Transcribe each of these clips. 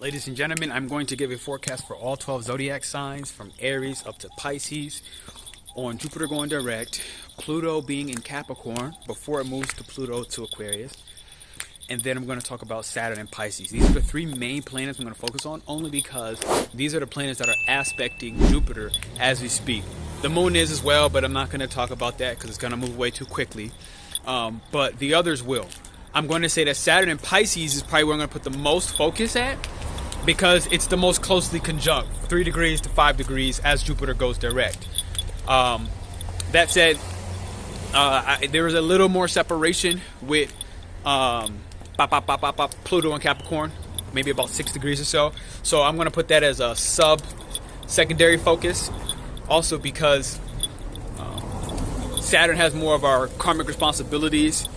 Ladies and gentlemen, I'm going to give a forecast for all 12 zodiac signs from Aries up to Pisces on Jupiter going direct, Pluto being in Capricorn before it moves to Pluto to Aquarius, and then I'm going to talk about Saturn and Pisces. These are the three main planets I'm going to focus on only because these are the planets that are aspecting Jupiter as we speak. The moon is as well, but I'm not going to talk about that because it's going to move way too quickly. But the others will. I'm going to say that Saturn and Pisces is probably where I'm going to put the most focus at, because it's the most closely conjunct, 3 degrees to 5 degrees as Jupiter goes direct. That said, there is a little more separation with Pluto and Capricorn, maybe about 6 degrees or so. So I'm going to put that as a secondary focus. Also because Saturn has more of our karmic responsibilities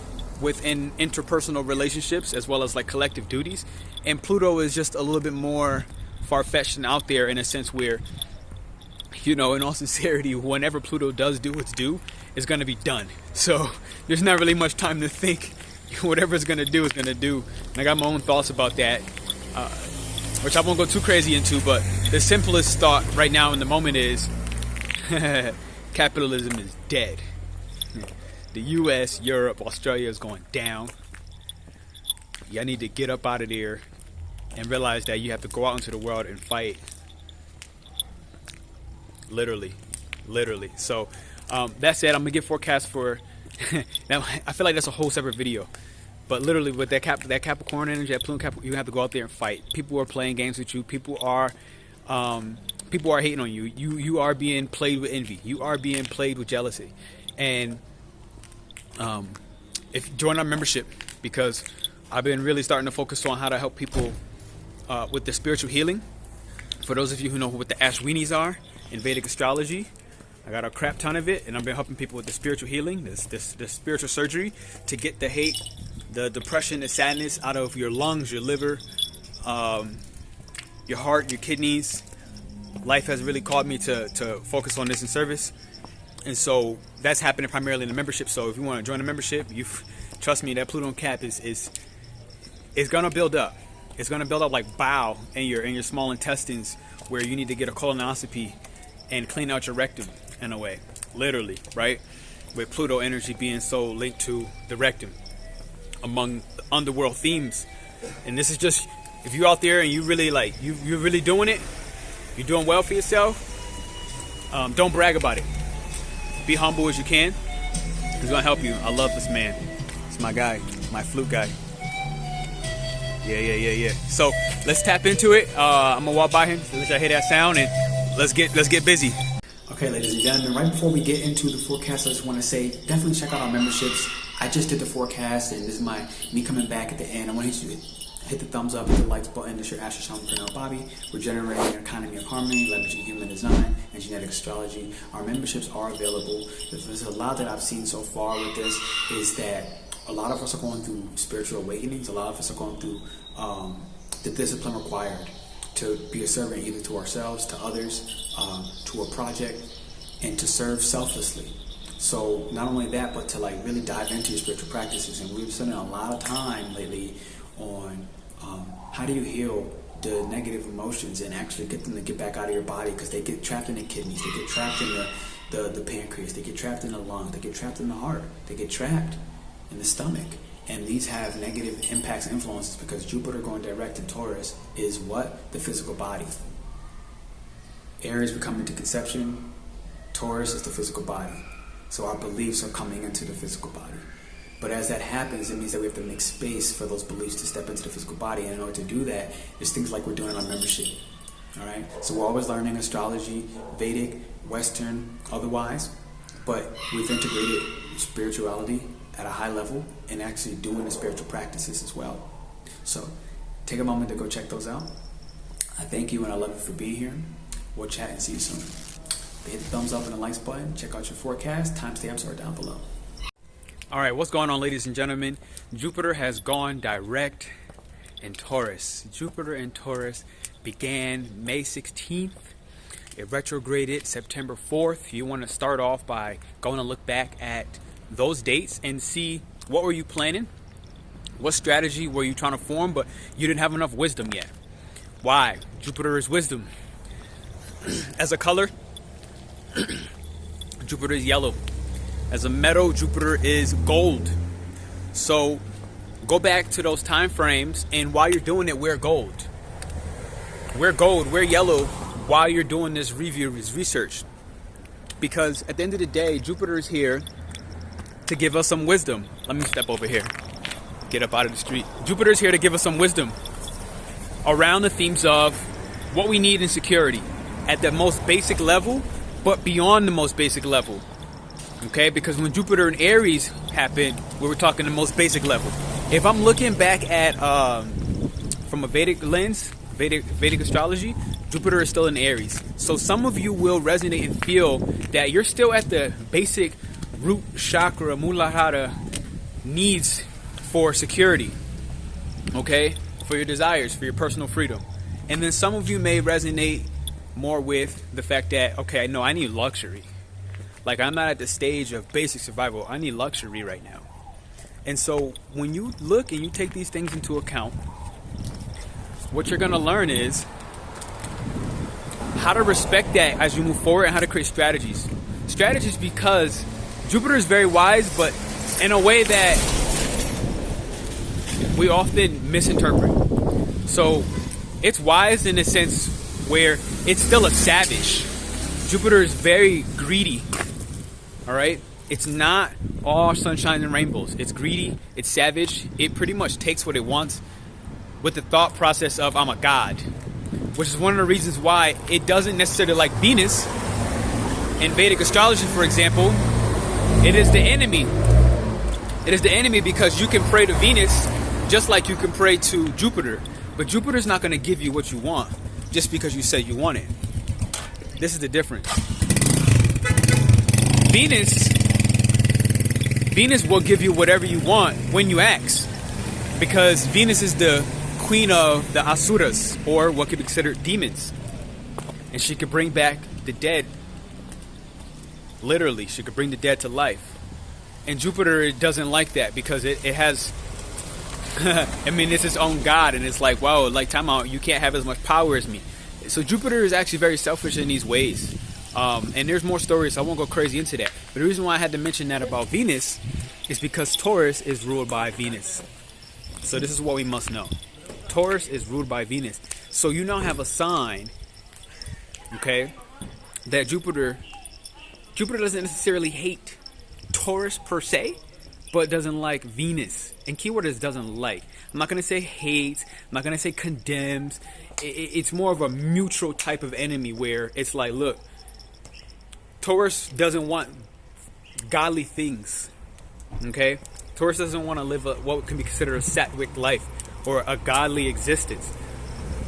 within interpersonal relationships as well as like collective duties, and Pluto is just a little bit more far-fetched and out there in a sense where, you know, in all sincerity, whenever Pluto does do its due, it's going to be done. So there's not really much time to think. Whatever it's going to do is going to do. And I got my own thoughts about that, which I won't go too crazy into, but the simplest thought right now in the moment is capitalism is dead. The US, Europe, Australia is going down. Y'all need to get up out of there and realize that you have to go out into the world and fight. Literally. So that said, I'm gonna give forecasts for now. I feel like that's a whole separate video, but literally with that Capricorn energy, that Pluto Capricorn, you have to go out there and fight. People are playing games with you. People are hating on you. You are being played with envy. You are being played with jealousy. And if join our membership, because I've been really starting to focus on how to help people with the spiritual healing. For those of you who know what the Remedies are in Vedic Astrology, I got a crap ton of it, and I've been helping people with the spiritual healing, this spiritual surgery to get the hate, the depression, the sadness out of your lungs, your liver, your heart, your kidneys. Life has really called me to focus on this in service. And so that's happening primarily in the membership. So if you want to join the membership, trust me, that Pluto and Cap is gonna build up. It's gonna build up like bile in your small intestines, where you need to get a colonoscopy and clean out your rectum in a way, literally, right? With Pluto energy being so linked to the rectum among underworld themes. And this is just, if you're out there and you really like you're really doing it, you're doing well for yourself. Don't brag about it. Be humble as you can. He's gonna help you. I love this man. It's my guy, my flute guy. Yeah. So let's tap into it. I'm gonna walk by him, so let y'all hear that sound, and let's get busy. Okay, ladies and gentlemen, right before we get into the forecast, I just want to say definitely check out our memberships. I just did the forecast, and this is me coming back at the end. I want you to hit the thumbs up, hit the likes button. This is your Astrology Pernell Bobby. We're generating an economy of harmony, leveraging human design and genetic astrology. Our memberships are available. There's a lot that I've seen so far with this is that a lot of us are going through spiritual awakenings. A lot of us are going through the discipline required to be a servant either to ourselves, to others, to a project, and to serve selflessly. So not only that, but to like really dive into your spiritual practices. And we've spent a lot of time lately on how do you heal the negative emotions and actually get them to get back out of your body, because they get trapped in the kidneys, they get trapped in the pancreas, they get trapped in the lungs, they get trapped in the heart, they get trapped in the stomach. And these have negative impacts and influences because Jupiter going direct in Taurus is what? The physical body. Aries we come into conception, Taurus is the physical body. So our beliefs are coming into the physical body. But as that happens, it means that we have to make space for those beliefs to step into the physical body. And in order to do that, there's things like we're doing in our membership. All right? So we're always learning astrology, Vedic, Western, otherwise. But we've integrated spirituality at a high level and actually doing the spiritual practices as well. So take a moment to go check those out. I thank you and I love you for being here. We'll chat and see you soon. Hit the thumbs up and the likes button. Check out your forecast. Timestamps are down below. All right, what's going on, ladies and gentlemen? Jupiter has gone direct in Taurus. Jupiter in Taurus began May 16th. It retrograded September 4th. You want to start off by going to look back at those dates and see what were you planning, what strategy were you trying to form, but you didn't have enough wisdom yet. Why? Jupiter is wisdom. As a color, Jupiter is yellow. As a metal, Jupiter is gold. So go back to those time frames, and while you're doing it, wear gold. Wear gold, wear yellow while you're doing this review, this research. Because at the end of the day, Jupiter is here to give us some wisdom. Let me step over here. Get up out of the street. Jupiter is here to give us some wisdom around the themes of what we need in security at the most basic level, but beyond the most basic level. Okay, because when Jupiter and Aries happened, we were talking the most basic level. If I'm looking back at from a Vedic lens, Vedic astrology, Jupiter is still in Aries. So some of you will resonate and feel that you're still at the basic root chakra, Muladhara needs for security. Okay, for your desires, for your personal freedom. And then some of you may resonate more with the fact that, okay, no, I need luxury. Like, I'm not at the stage of basic survival. I need luxury right now. And so when you look and you take these things into account, what you're going to learn is how to respect that as you move forward and how to create strategies. Strategies, because Jupiter is very wise, but in a way that we often misinterpret. So it's wise in a sense where it's still a savage. Jupiter is very greedy. All right? It's not all sunshine and rainbows. It's greedy. It's savage. It pretty much takes what it wants with the thought process of, I'm a god. Which is one of the reasons why it doesn't necessarily like Venus. In Vedic astrology, for example, it is the enemy. It is the enemy because you can pray to Venus just like you can pray to Jupiter. But Jupiter's not going to give you what you want just because you say you want it. This is the difference. Venus will give you whatever you want when you ask. Because Venus is the queen of the asuras, or what could be considered demons. And she could bring back the dead. Literally, she could bring the dead to life. And Jupiter doesn't like that because it has... I mean, it's its own god, and it's like, wow, like, time out, you can't have as much power as me. So Jupiter is actually very selfish in these ways. And there's more stories, so I won't go crazy into that. But the reason why I had to mention that about Venus is because Taurus is ruled by Venus. So this is what we must know. Taurus is ruled by Venus. So you now have a sign, okay, that Jupiter doesn't necessarily hate Taurus per se, but doesn't like Venus. And keyword is doesn't like. I'm not going to say hates. I'm not going to say condemns. It's more of a mutual type of enemy where it's like, look, Taurus doesn't want godly things. Okay? Taurus doesn't want to live what can be considered a sattvic life or a godly existence.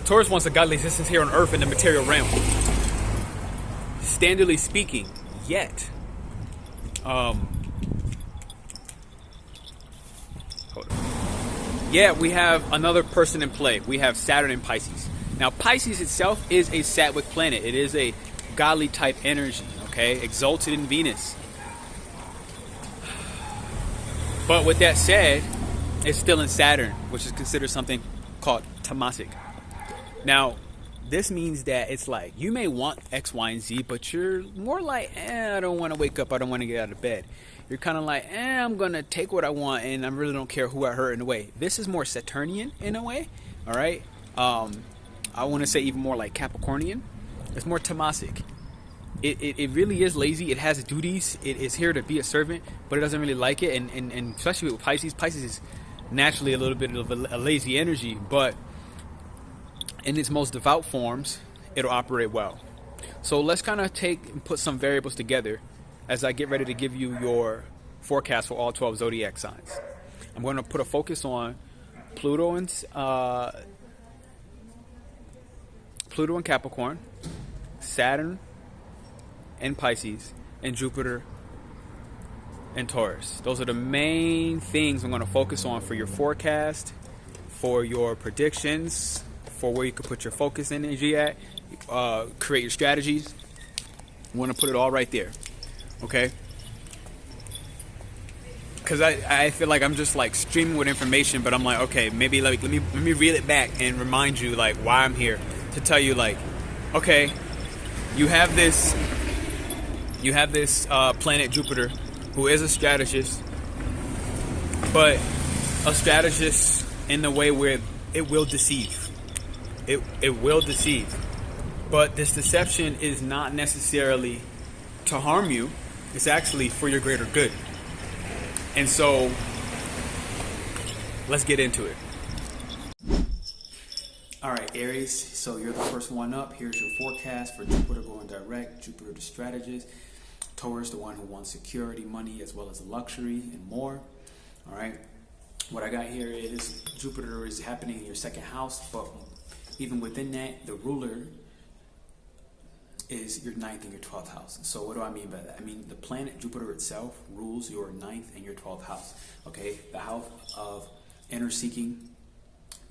Taurus wants a godly existence here on earth in the material realm. Standardly speaking, yet, yeah, we have another person in play. We have Saturn and Pisces. Now, Pisces itself is a sattvic planet. It is a godly type energy, okay? Exalted in Venus. But with that said, it's still in Saturn, which is considered something called tamasic. Now, this means that it's like, you may want X, Y, and Z, but you're more like, I don't want to wake up. I don't want to get out of bed. You're kind of like, I'm going to take what I want, and I really don't care who I hurt in a way. This is more Saturnian in a way, all right? I want to say even more like Capricornian. It's more tamasic. It really is lazy. It has duties. It is here to be a servant, but it doesn't really like it. And especially with Pisces, Pisces is naturally a little bit of a lazy energy, but in its most devout forms, it'll operate well. So let's kind of take and put some variables together as I get ready to give you your forecast for all 12 zodiac signs. I'm going to put a focus on Pluto and Capricorn, Saturn and Pisces, and Jupiter and Taurus. Those are the main things I'm going to focus on for your forecast, for your predictions, for where you can put your focus energy at, create your strategies. I want to put it all right there. Okay? because I feel like I'm just like streaming with information, but I'm like, okay, maybe like let me reel it back and remind you like why I'm here, to tell you like, okay, you have this planet Jupiter, who is a strategist, but a strategist in the way where it will deceive. It will deceive, but this deception is not necessarily to harm you. It's actually for your greater good. And so, let's get into it. Alright, Aries, so you're the first one up. Here's your forecast for Jupiter going direct, Jupiter the strategist, Taurus the one who wants security, money, as well as luxury and more. Alright, what I got here is Jupiter is happening in your second house, but even within that, the ruler is your 9th and your 12th house. So what do I mean by that? I mean the planet Jupiter itself rules your 9th and your 12th house. Okay, the house of inner seeking,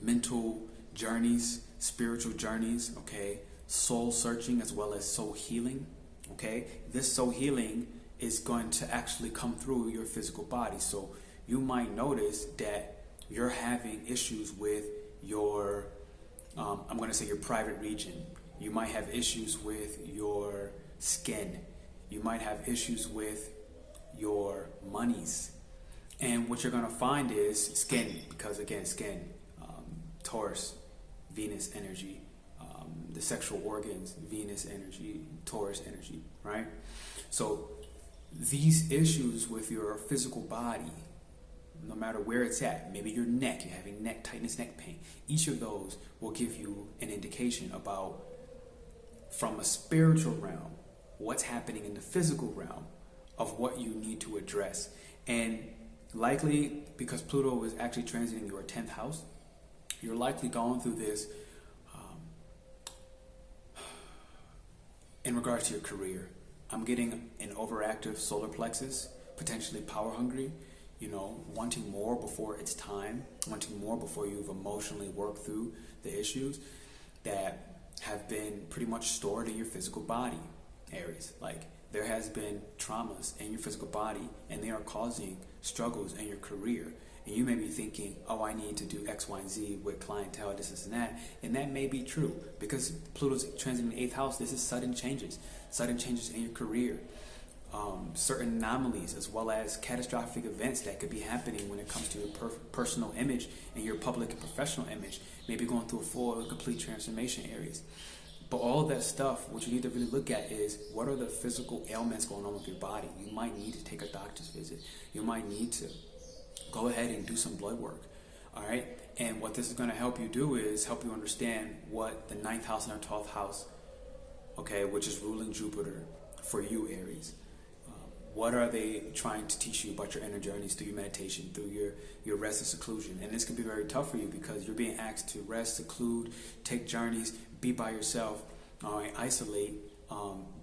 mental journeys, spiritual journeys, okay, soul searching as well as soul healing. Okay, this soul healing is going to actually come through your physical body. So you might notice that you're having issues with your I'm going to say your private region. You might have issues with your skin. You might have issues with your monies. And what you're going to find is skin, because again, skin, Taurus, Venus energy, the sexual organs, Venus energy, Taurus energy, right? So these issues with your physical body, no matter where it's at, maybe your neck, you're having neck tightness, neck pain, each of those will give you an indication about, from a spiritual realm, what's happening in the physical realm of what you need to address. And likely, because Pluto is actually transiting your 10th house, you're likely going through this in regards to your career. I'm getting an overactive solar plexus, potentially power hungry, you know, wanting more before it's time, wanting more before you've emotionally worked through the issues that have been pretty much stored in your physical body, Aries. Like, there has been traumas in your physical body, and they are causing struggles in your career. And you may be thinking, oh, I need to do X, Y, and Z with clientele, this and that. And that may be true, because Pluto's transiting the 8th house. This is sudden changes in your career. Certain anomalies, as well as catastrophic events that could be happening when it comes to your personal image and your public and professional image, maybe going through a full and complete transformation, Aries. But all of that stuff, what you need to really look at is, what are the physical ailments going on with your body? You might need to take a doctor's visit. You might need to go ahead and do some blood work. All right? And what this is going to help you do is help you understand what the 9th house and the 12th house, okay, which is ruling Jupiter for you, Aries. What are they trying to teach you about your inner journeys through your meditation, through your rest and seclusion? And this can be very tough for you, because you're being asked to rest, seclude, take journeys, be by yourself, isolate.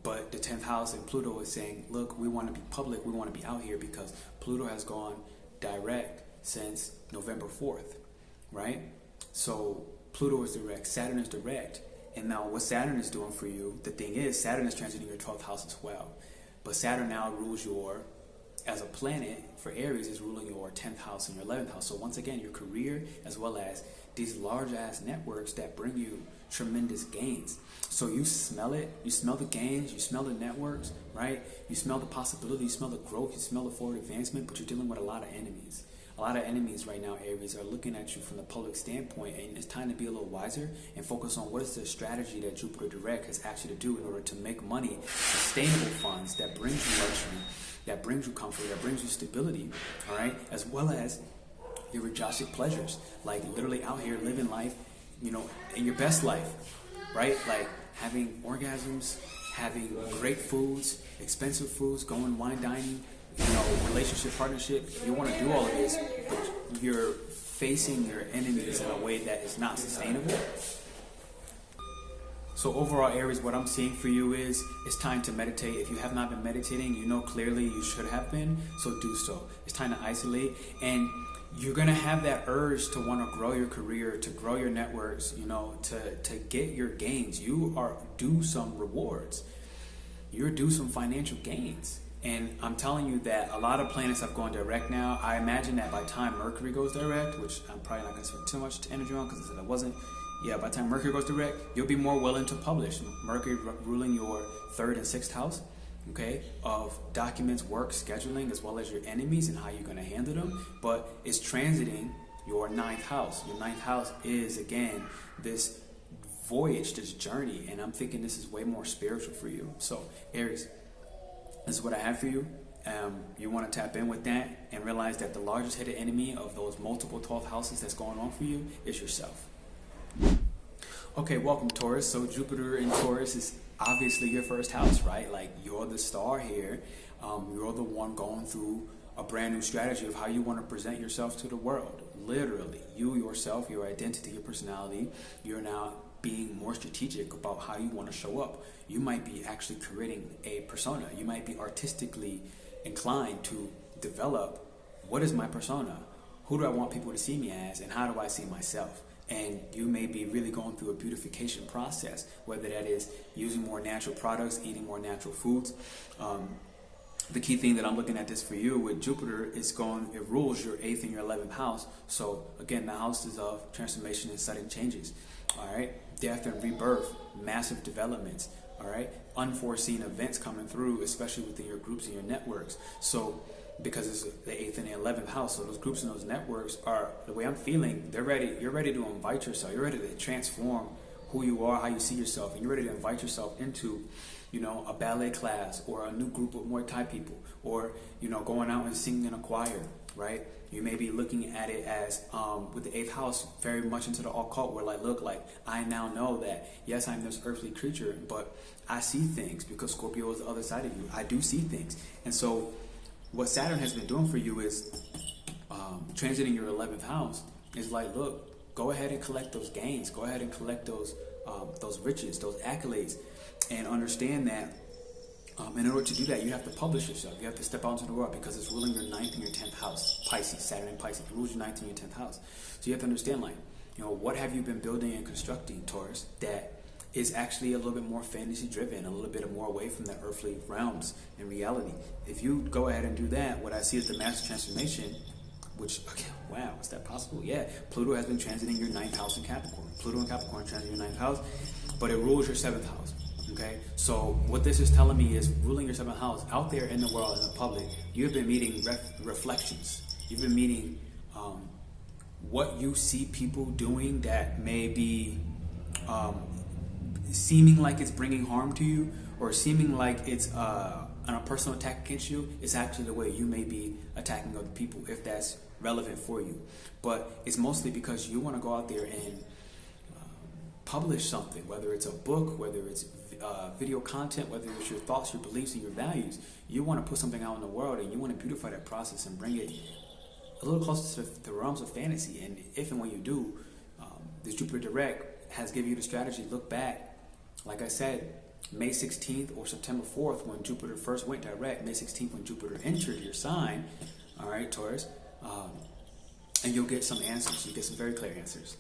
But the 10th house and Pluto is saying, look, we want to be public, we want to be out here, because Pluto has gone direct since November 4th, right? So Pluto is direct, Saturn is direct. And now what Saturn is doing for you, the thing is, Saturn is transiting your 12th house as well. But Saturn now rules as a planet for Aries, is ruling your 10th house and your 11th house. So once again, your career, as well as these large ass networks that bring you tremendous gains. So you smell it, you smell the gains, you smell the networks, right? You smell the possibility, you smell the growth, you smell the forward advancement, but you're dealing with a lot of enemies. A lot of enemies right now, Aries, are looking at you from the public standpoint, and it's time to be a little wiser and focus on what is the strategy that Jupiter direct has asked you to do in order to make money, sustainable funds that brings you luxury, that brings you comfort, that brings you stability, all right, as well as your exotic pleasures, like literally out here living life, you know, in your best life, right? Like having orgasms, having great foods, expensive foods, going wine dining, you know, relationship, partnership. You want to do all of this, but you're facing your enemies in a way that is not sustainable. So overall, Aries, what I'm seeing for you is it's time to meditate. If you have not been meditating, you know clearly you should have been, so do so. It's time to isolate, and you're going to have that urge to want to grow your career, to grow your networks, you know, to get your gains. You are due some rewards. You're due some financial gains. And I'm telling you that a lot of planets have gone direct now. I imagine that by the time Mercury goes direct, which I'm probably not going to spend too much energy on because I said I wasn't. Yeah, by the time Mercury goes direct, you'll be more willing to publish. Mercury ruling your 3rd and 6th house, okay, of documents, work, scheduling, as well as your enemies and how you're going to handle them. But it's transiting your 9th house. Your 9th house is, again, this voyage, this journey. And I'm thinking this is way more spiritual for you. So, Aries, this is what I have for you. You want to tap in with that and realize that the largest hidden enemy of those multiple 12th houses that's going on for you is yourself. Okay, welcome Taurus. So Jupiter in Taurus is obviously your 1st house, right? Like, you're the star here. You're the one going through a brand new strategy of how you want to present yourself to the world. Literally, you yourself, your identity, your personality, you're now being more strategic about how you want to show up. You might be actually creating a persona. You might be artistically inclined to develop, what is my persona? Who do I want people to see me as, and how do I see myself? And you may be really going through a beautification process, whether that is using more natural products, eating more natural foods. The key thing that I'm looking at this for you with Jupiter is it rules your 8th and your 11th house. So again, the houses of transformation and sudden changes. All right, death and rebirth, massive developments. All right, unforeseen events coming through, especially within your groups and your networks. So because it's the 8th and the 11th house, so those groups and those networks are, the way I'm feeling, they're ready. You're ready to invite yourself. You're ready to transform who you are, how you see yourself, and you're ready to invite yourself into, a ballet class or a new group of Muay Thai people, or, going out and singing in a choir, right? You may be looking at it as, with the 8th house, very much into the occult, where look, I now know that, yes, I'm this earthly creature, but I see things because Scorpio is the other side of you. I do see things. And so what Saturn has been doing for you is transiting your 11th house is look, go ahead and collect those gains. Go ahead and collect those riches, those accolades, and understand that in order to do that, you have to publish yourself. You have to step out into the world because it's ruling your 9th and your 10th house, Pisces, Saturn and Pisces. It rules your 9th and your 10th house. So you have to understand, what have you been building and constructing, Taurus, that is actually a little bit more fantasy driven, a little bit more away from the earthly realms and reality. If you go ahead and do that, what I see is the master transformation, which, okay, wow, is that possible? Yeah, Pluto has been transiting your 9th house in Capricorn. Pluto in Capricorn transiting your 9th house, but it rules your 7th house. Okay, so what this is telling me is ruling your 7th house out there in the world, in the public, you've been meeting reflections. You've been meeting what you see people doing that may be seeming like it's bringing harm to you, or seeming like it's a personal attack against you. It's actually the way you may be attacking other people, if that's relevant for you. But it's mostly because you want to go out there and publish something, whether it's a book, whether it's video content, whether it's your thoughts, your beliefs, and your values. You want to put something out in the world, and you want to beautify that process and bring it a little closer to the realms of fantasy. And if and when you do, this Jupiter direct has given you the strategy. Look back, like I said, May 16th or September 4th, when Jupiter first went direct, May 16th when Jupiter entered your sign, all right, Taurus, and you'll get some answers. You'll get some very clear answers.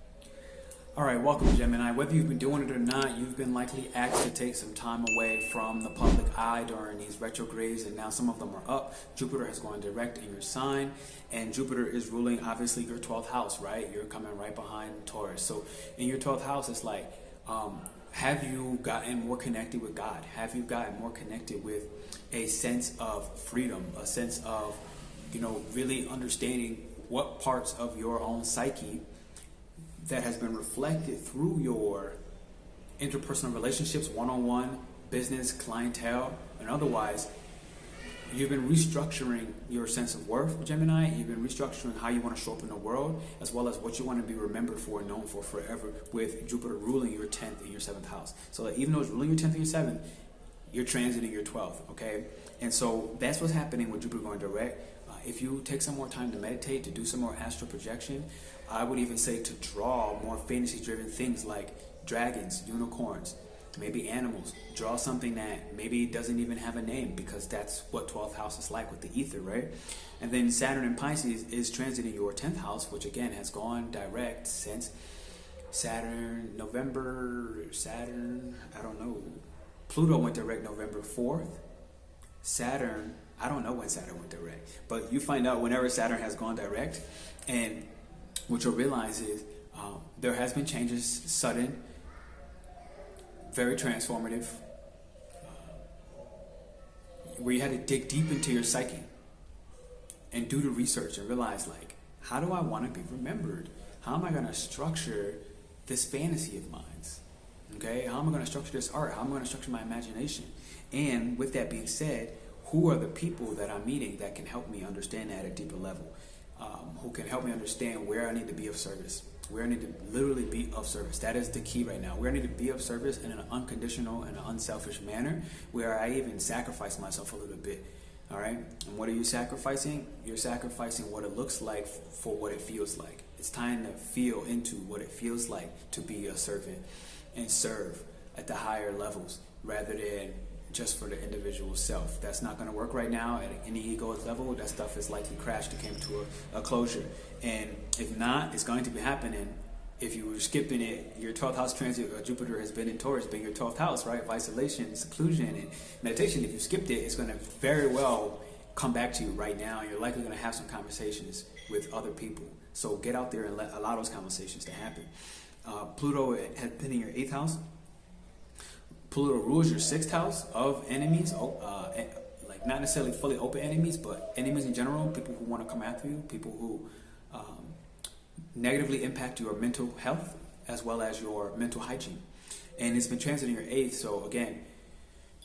All right, welcome, Gemini. Whether you've been doing it or not, you've been likely asked to take some time away from the public eye during these retrogrades, and now some of them are up. Jupiter has gone direct in your sign, and Jupiter is ruling, obviously, your 12th house, right? You're coming right behind Taurus. So in your 12th house, it's like, have you gotten more connected with God? Have you gotten more connected with a sense of freedom, a sense of, really understanding what parts of your own psyche that has been reflected through your interpersonal relationships, one-on-one, business, clientele, and otherwise. You've been restructuring your sense of worth, Gemini. You've been restructuring how you want to show up in the world, as well as what you want to be remembered for and known for forever, with Jupiter ruling your 10th and your 7th house. So that even though it's ruling your 10th and your 7th, you're transiting your 12th, okay? And so that's what's happening with Jupiter going direct. If you take some more time to meditate, to do some more astral projection, I would even say to draw more fantasy-driven things like dragons, unicorns, maybe animals. Draw something that maybe doesn't even have a name, because that's what 12th house is like with the ether, right? And then Saturn in Pisces is transiting your 10th house, which again has gone direct since Pluto went direct November 4th. Saturn, I don't know when Saturn went direct, but you find out whenever Saturn has gone direct, and what you'll realize is there has been changes, sudden, very transformative, where you had to dig deep into your psyche and do the research and realize, like, how do I want to be remembered? How am I going to structure this fantasy of mine? Okay, how am I going to structure this art? How am I going to structure my imagination? And with that being said, who are the people that I'm meeting that can help me understand that at a deeper level? Who can help me understand where I need to be of service, where I need to literally be of service. That is the key right now. Where I need to be of service in an unconditional and an unselfish manner, where I even sacrifice myself a little bit. All right? And what are you sacrificing? You're sacrificing what it looks like for what it feels like. It's time to feel into what it feels like to be a servant and serve at the higher levels rather than just for the individual self. That's not going to work right now at any ego level. That stuff is likely crashed and came to a closure. And if not, it's going to be happening. If you were skipping it, your 12th house transit, Jupiter has been in Taurus, been your 12th house, right? Of isolation, seclusion, and meditation. If you skipped it, it's going to very well come back to you right now. You're likely going to have some conversations with other people. So get out there and allow those conversations to happen. Pluto has been in your 8th house. Pluto rules your 6th house of enemies, like not necessarily fully open enemies, but enemies in general, people who want to come after you, people who negatively impact your mental health as well as your mental hygiene. And it's been transiting your 8th, so again,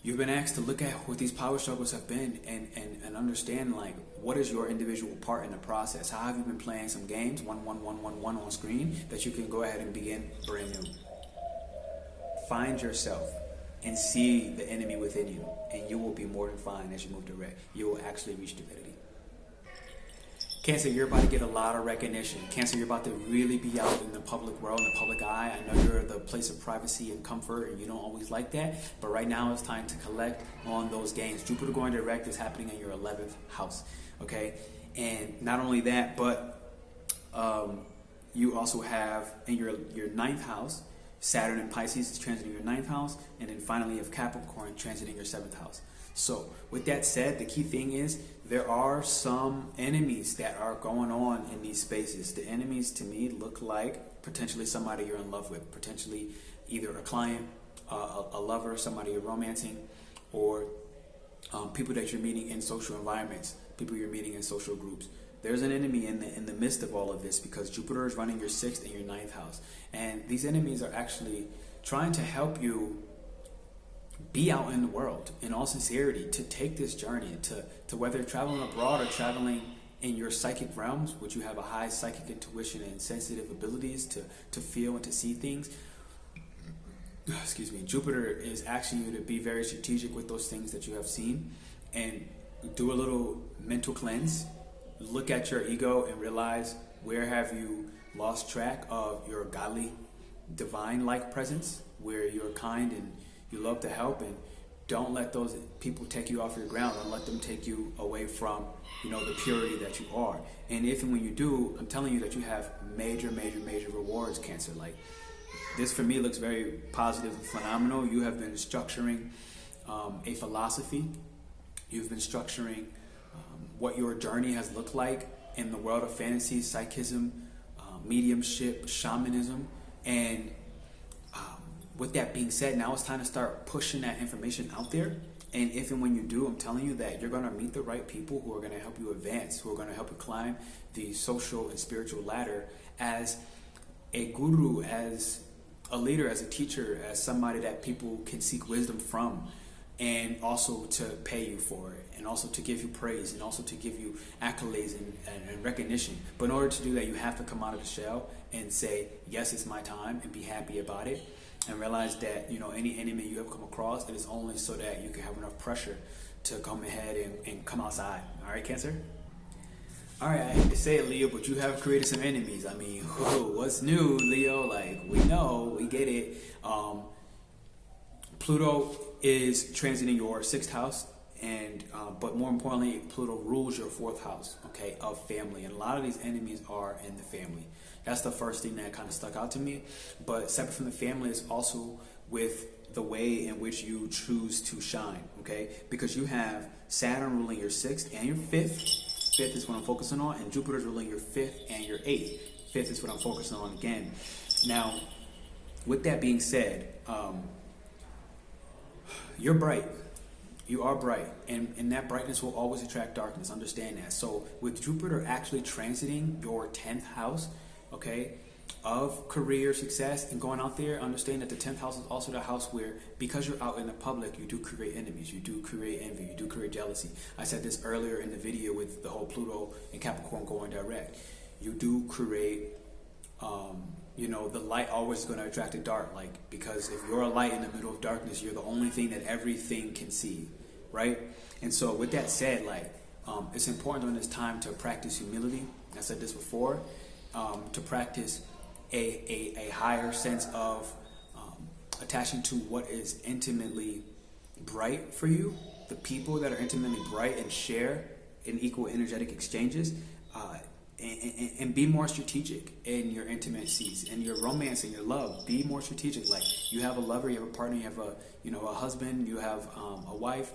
you've been asked to look at what these power struggles have been and understand, like, what is your individual part in the process? How have you been playing some games, 1, 1, 1, 1, 1 on screen, that you can go ahead and begin brand new. Find yourself and see the enemy within you, and you will be more than fine as you move direct. You will actually reach divinity. Cancer, you're about to get a lot of recognition. Cancer, you're about to really be out in the public world, in the public eye. I know you're the place of privacy and comfort, and you don't always like that, but right now it's time to collect on those gains. Jupiter going direct is happening in your 11th house, okay? And not only that, but you also have in your 9th house, Saturn and Pisces is transiting your 9th house, and then finally you have Capricorn transiting your 7th house. So with that said, the key thing is there are some enemies that are going on in these spaces. The enemies to me look like potentially somebody you're in love with, potentially either a client, a lover, somebody you're romancing, or people that you're meeting in social environments, people you're meeting in social groups. There's an enemy in the midst of all of this because Jupiter is running your 6th and your 9th house. And these enemies are actually trying to help you be out in the world in all sincerity, to take this journey, to whether traveling abroad or traveling in your psychic realms, which you have a high psychic intuition and sensitive abilities to feel and to see things. Excuse me. Jupiter is asking you to be very strategic with those things that you have seen and do a little mental cleanse. Look at your ego and realize where have you lost track of your godly, divine-like presence, where you're kind and you love to help, and don't let those people take you off your ground. Don't let them take you away from, the purity that you are. And if and when you do, I'm telling you that you have major, major, major rewards, Cancer. Like, this for me looks very positive and phenomenal. You have been structuring a philosophy. You've been structuring what your journey has looked like in the world of fantasy, psychism, mediumship, shamanism, and with that being said, now it's time to start pushing that information out there. And if and when you do, I'm telling you that you're going to meet the right people who are going to help you advance, who are going to help you climb the social and spiritual ladder as a guru, as a leader, as a teacher, as somebody that people can seek wisdom from, and also to pay you for it, and also to give you praise, and also to give you accolades and recognition. But in order to do that, you have to come out of the shell and say, yes, it's my time, and be happy about it. And realize that, any enemy you have come across, it is only so that you can have enough pressure to come ahead and come outside. All right, Cancer? All right, I hate to say it, Leo, but you have created some enemies. I mean, what's new, Leo? Like, we know, we get it. Pluto is transiting your 6th house, and but more importantly, Pluto rules your 4th house, okay, of family. And a lot of these enemies are in the family. That's the first thing that kind of stuck out to me. But separate from the family is also with the way in which you choose to shine, okay? Because you have Saturn ruling your 6th and your 5th. 5th is what I'm focusing on, and Jupiter's ruling your 5th and your 8th. 5th is what I'm focusing on again. Now, with that being said, you're bright. You are bright, and that brightness will always attract darkness. Understand that. So with Jupiter actually transiting your 10th house, okay, of career success and going out there, understand that the 10th house is also the house where, because you're out in the public, you do create enemies, you do create envy, you do create jealousy. I said this earlier in the video with the whole Pluto and Capricorn going direct. You do create, you know, the light always is going to attract the dark, like, because if you're a light in the middle of darkness, you're the only thing that everything can see, right? And so with that said, like, it's important during this time to practice humility. I said this before, to practice a higher sense of attaching to what is intimately bright for you, the people that are intimately bright and share in equal energetic exchanges, and be more strategic in your intimacies, in your romance, and your love. Be more strategic. Like, you have a lover, you have a partner, you have a husband, you have a wife.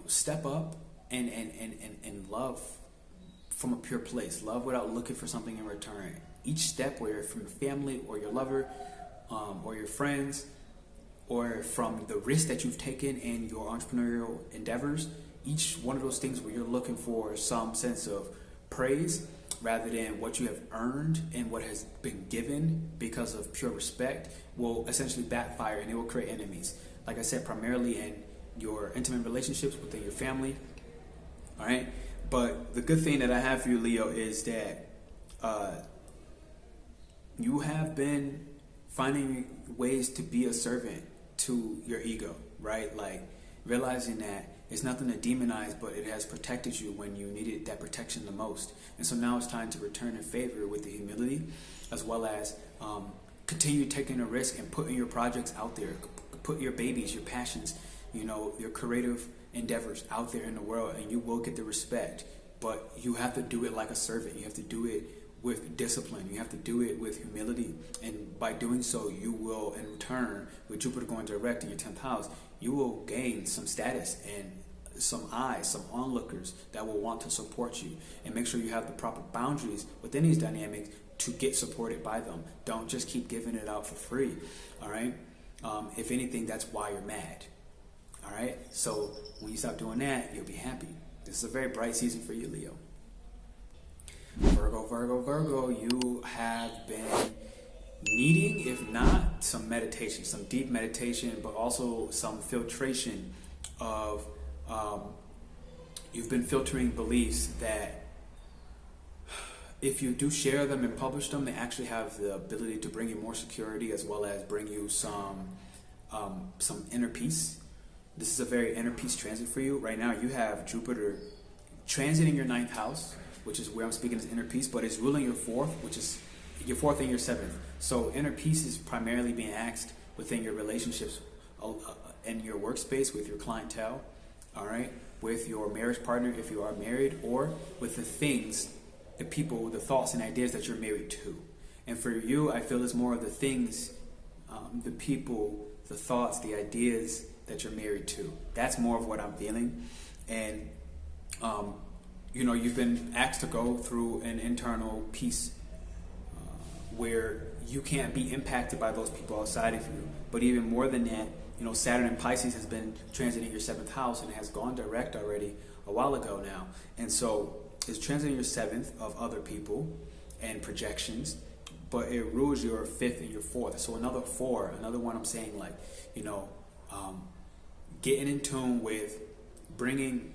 Step up and love from a pure place. Love without looking for something in return. Each step, whether from your family or your lover, or your friends, or from the risk that you've taken in your entrepreneurial endeavors, each one of those things where you're looking for some sense of praise rather than what you have earned and what has been given because of pure respect will essentially backfire, and it will create enemies. Like I said, primarily in your intimate relationships within your family. All right. But the good thing that I have for you, Leo, is that you have been finding ways to be a servant to your ego, right? Like, realizing that it's nothing to demonize, but it has protected you when you needed that protection the most. And so now it's time to return in favor with the humility, as well as continue taking a risk and putting your projects out there. Put your babies, your passions, your creative endeavors out there in the world, and you will get the respect. But you have to do it like a servant. You have to do it with discipline. You have to do it with humility. And by doing so, you will, in return, with Jupiter going direct in your 10th house, you will gain some status and some eyes, some onlookers that will want to support you. And make sure you have the proper boundaries within these dynamics to get supported by them. Don't just keep giving it out for free. All right? If anything, that's why you're mad. All right? So when you stop doing that, you'll be happy. This is a very bright season for you, Leo. Virgo, you have been needing, if not some meditation, some deep meditation, but also some filtration of, you've been filtering beliefs that if you do share them and publish them, they actually have the ability to bring you more security, as well as bring you some inner peace. This is a very inner peace transit for you. Right now, you have Jupiter transiting your 9th house, which is where I'm speaking as inner peace, but it's ruling your 4th, which is your 4th and your 7th. So inner peace is primarily being asked within your relationships, in your workspace, with your clientele, all right, with your marriage partner if you are married, or with the things, the people, the thoughts and ideas that you're married to. And for you, I feel it's more of the things, the people, the thoughts, the ideas that you're married to. That's more of what I'm feeling. And you've been asked to go through an internal peace where you can't be impacted by those people outside of you. But even more than that, Saturn in Pisces has been transiting your 7th house and has gone direct already a while ago now. And so it's transiting your 7th of other people and projections, but it rules your 5th and your 4th. So another one I'm saying, like, getting in tune with bringing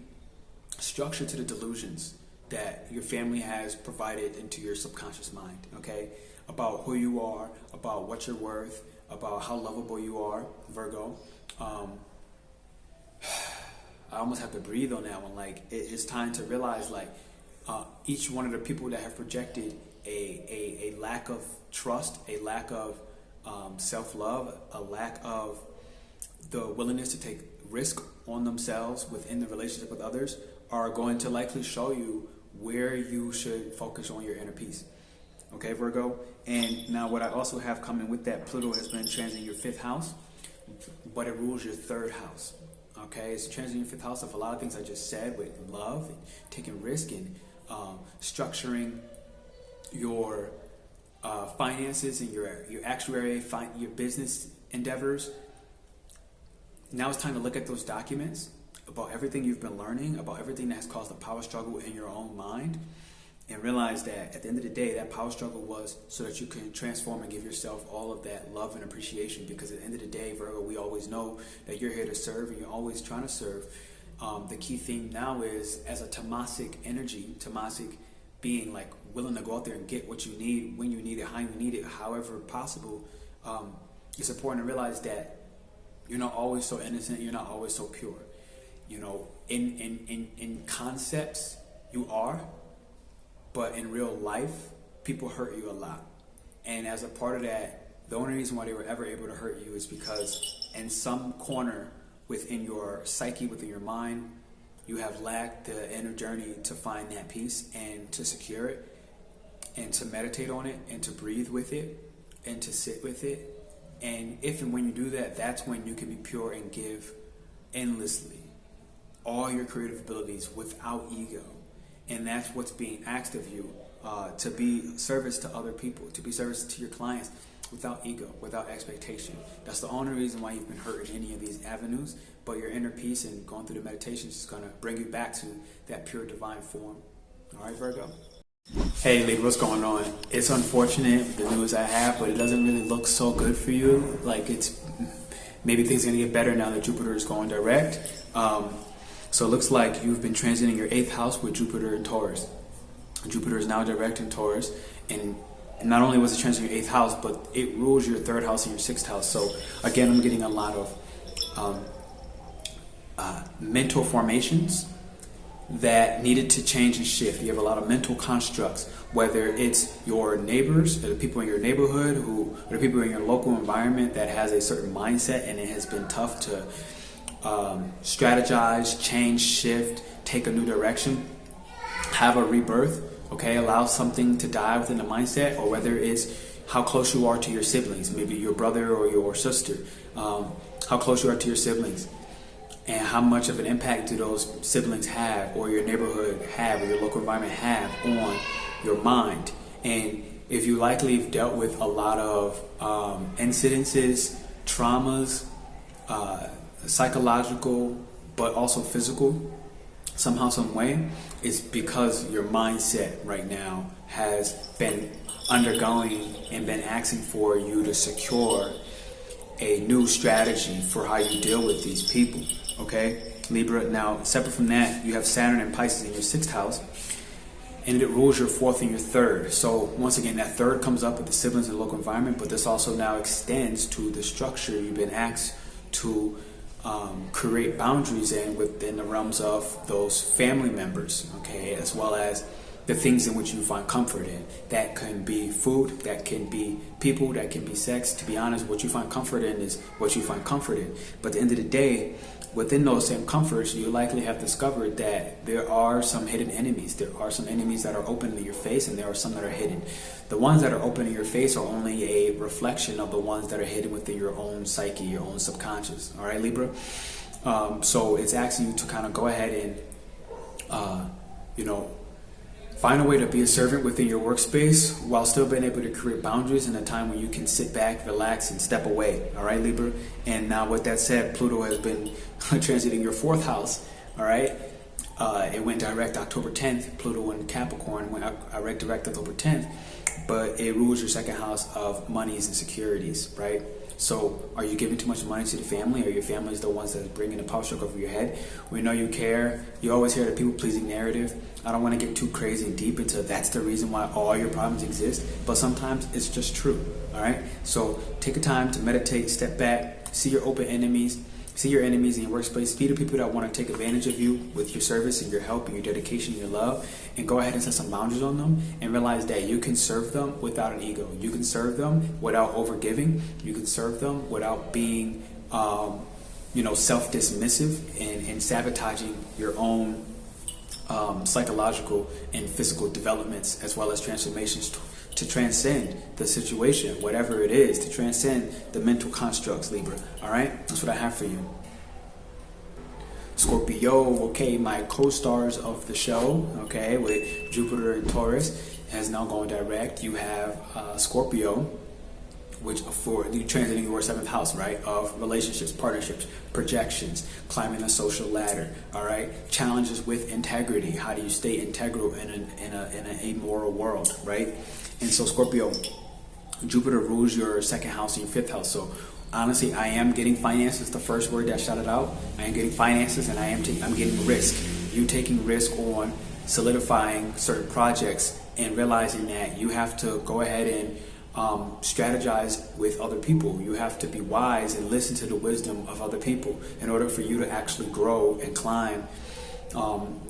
structure to the delusions that your family has provided into your subconscious mind, okay? About who you are, about what you're worth, about how lovable you are, Virgo. I almost have to breathe on that one. Like, it's time to realize, like, each one of the people that have projected a lack of trust, a lack of self-love, a lack of the willingness to take risk on themselves within the relationship with others, are going to likely show you where you should focus on your inner peace. Okay, Virgo. And now what I also have coming with that, Pluto has been transiting your 5th house, but it rules your 3rd house. Okay, it's transiting your 5th house of a lot of things I just said, with love and taking risk and structuring your finances and your actuary, your business endeavors. Now it's time to look at those documents about everything you've been learning, about everything that has caused a power struggle in your own mind, and realize that at the end of the day, that power struggle was so that you can transform and give yourself all of that love and appreciation. Because at the end of the day, Virgo, we always know that you're here to serve, and you're always trying to serve. The key thing now is, as a tamasic energy, tamasic being, like willing to go out there and get what you need, when you need it, how you need it, however possible. It's important to realize that you're not always so innocent, you're not always so pure. You know, in concepts, you are. But in real life, people hurt you a lot. And as a part of that, the only reason why they were ever able to hurt you is because in some corner within your psyche, within your mind, you have lacked the inner journey to find that peace and to secure it and to meditate on it and to breathe with it and to sit with it. And if and when you do that, that's when you can be pure and give endlessly all your creative abilities without ego. And that's what's being asked of you, to be service to other people, to be service to your clients without ego, without expectation. That's the only reason why you've been hurt in any of these avenues. But your inner peace and going through the meditations is going to bring you back to that pure divine form. All right, Virgo? Hey, Libra, what's going on? It's unfortunate, the news I have, but it doesn't really look so good for you. Like, it's maybe things are going to get better now that Jupiter is going direct. So it looks like you've been transiting your 8th house with Jupiter and Taurus. Jupiter is now direct in Taurus, and not only was it transiting your 8th house, but it rules your 3rd house and your 6th house. So again, I'm getting a lot of mental formations that needed to change and shift. You have a lot of mental constructs, whether it's your neighbors, or the people in your neighborhood, or the people in your local environment that has a certain mindset, and it has been tough to strategize, change, shift, take a new direction, have a rebirth, okay, allow something to die within the mindset, or whether it's how close you are to your siblings, maybe your brother or your sister, how close you are to your siblings, and how much of an impact do those siblings have, or your neighborhood have, or your local environment have on your mind. And if you likely have dealt with a lot of incidences, traumas, psychological, but also physical, somehow, some way, it's because your mindset right now has been undergoing and been asking for you to secure a new strategy for how you deal with these people. Okay, Libra. Now, separate from that, you have Saturn and Pisces in your 6th house, and it rules your 4th and your 3rd. So once again, that 3rd comes up with the siblings and the local environment, but this also now extends to the structure you've been asked to create boundaries within the realms of those family members, okay, as well as the things in which you find comfort in. That can be food, that can be people, that can be sex. To be honest, what you find comfort in is what you find comfort in. But at the end of the day, within those same comforts, you likely have discovered that there are some hidden enemies. There are some enemies that are open in your face, and there are some that are hidden. The ones that are open in your face are only a reflection of the ones that are hidden within your own psyche, your own subconscious. All right, Libra? So it's asking you to kind of go ahead and, find a way to be a servant within your workspace while still being able to create boundaries in a time when you can sit back, relax, and step away. All right, Libra? And now with that said, Pluto has been transiting your 4th house. All right? It went direct October 10th. Pluto in Capricorn went direct October 10th. But it rules your 2nd house of monies and securities, right? So are you giving too much money to the family, or your family is the ones that's bringing the power stroke over your head? We know you care. You always hear the people-pleasing narrative. I don't want to get too crazy and deep into that's the reason why all your problems exist, but sometimes it's just true, all right? So take a time to meditate, step back, see your open enemies, see your enemies in your workspace, speak to people that want to take advantage of you with your service and your help and your dedication and your love, and go ahead and set some boundaries on them and realize that you can serve them without an ego. You can serve them without overgiving. You can serve them without being, self-dismissive and sabotaging your own psychological and physical developments, as well as transformations to transcend the situation, whatever it is, to transcend the mental constructs, Libra. All right, that's what I have for you. Scorpio, okay, my co-stars of the show, okay, with Jupiter and Taurus has now gone direct. You have Scorpio, which for you transiting your 7th house, right, of relationships, partnerships, projections, climbing the social ladder, all right, challenges with integrity. How do you stay integral in an amoral world, right? And so Scorpio, Jupiter rules your 2nd house and your 5th house. So honestly, I am getting finances. The first word that shouted out. I am getting finances, and I'm getting risk. You taking risk on solidifying certain projects and realizing that you have to go ahead and strategize with other people. You have to be wise and listen to the wisdom of other people in order for you to actually grow and climb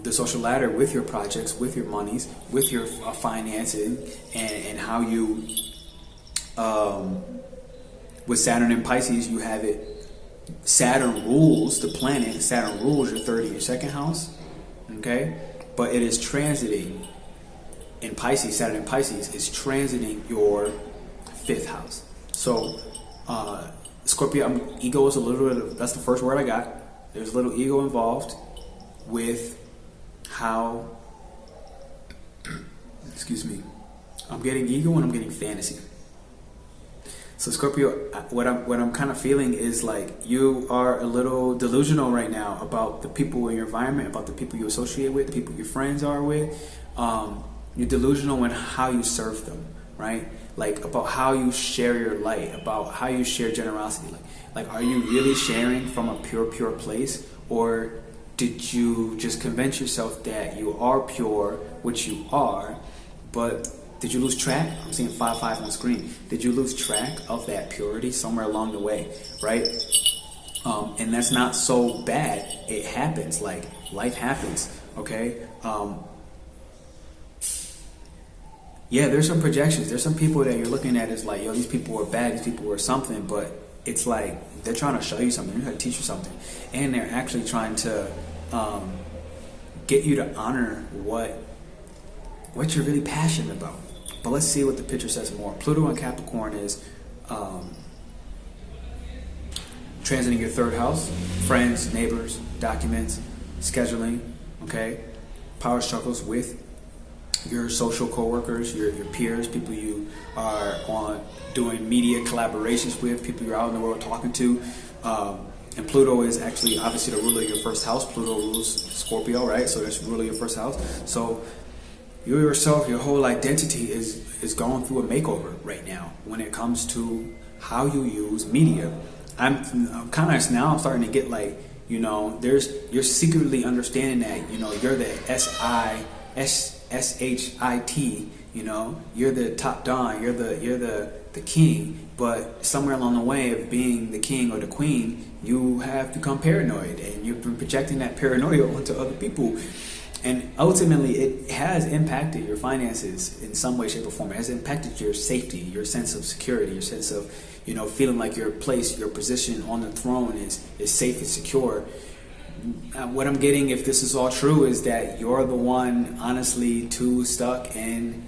the social ladder with your projects, with your monies, with your financing, and how you with Saturn and Pisces, you have it. Saturn rules the planet. Saturn rules your 3rd and your 2nd house. Okay, but it is transiting in Pisces. Saturn in Pisces is transiting your 5th house. So Scorpio, ego is a little bit of, that's the first word I got. There's a little ego involved with how, excuse me, I'm getting ego and I'm getting fantasy. So Scorpio, what I'm kind of feeling is like you are a little delusional right now about the people in your environment, about the people you associate with, the people your friends are with. You're delusional in how you serve them, right? Like about how you share your light, about how you share generosity. Like are you really sharing from a pure place, or did you just convince yourself that you are pure, which you are, but did you lose track? I'm seeing 5-5 on the screen. Did you lose track of that purity somewhere along the way, right? And that's not so bad. It happens. Like life happens. Okay. Yeah, there's some projections. There's some people that you're looking at as like, yo, these people are bad. These people are something. But it's like they're trying to show you something. They're trying to teach you something, and they're actually trying to get you to honor what you're really passionate about. But let's see what the picture says more. Pluto and Capricorn is transiting your 3rd house, friends, neighbors, documents, scheduling, okay? Power struggles with your social coworkers, your peers, people you are on doing media collaborations with, people you're out in the world talking to. And Pluto is actually obviously the ruler of your 1st house. Pluto rules Scorpio, right? So that's the ruler of your 1st house. So you yourself, your whole identity is going through a makeover right now when it comes to how you use media. I'm kind of now I'm starting to get like, you know, you're secretly understanding that, you know, you're the SHIT, you know, you're the top don, you're the king, but somewhere along the way of being the king or the queen, you have become paranoid, and you've been projecting that paranoia onto other people. And ultimately, it has impacted your finances in some way, shape, or form. It has impacted your safety, your sense of security, your sense of, you know, feeling like your place, your position on the throne is safe and secure. What I'm getting, if this is all true, is that you're the one, honestly, too stuck in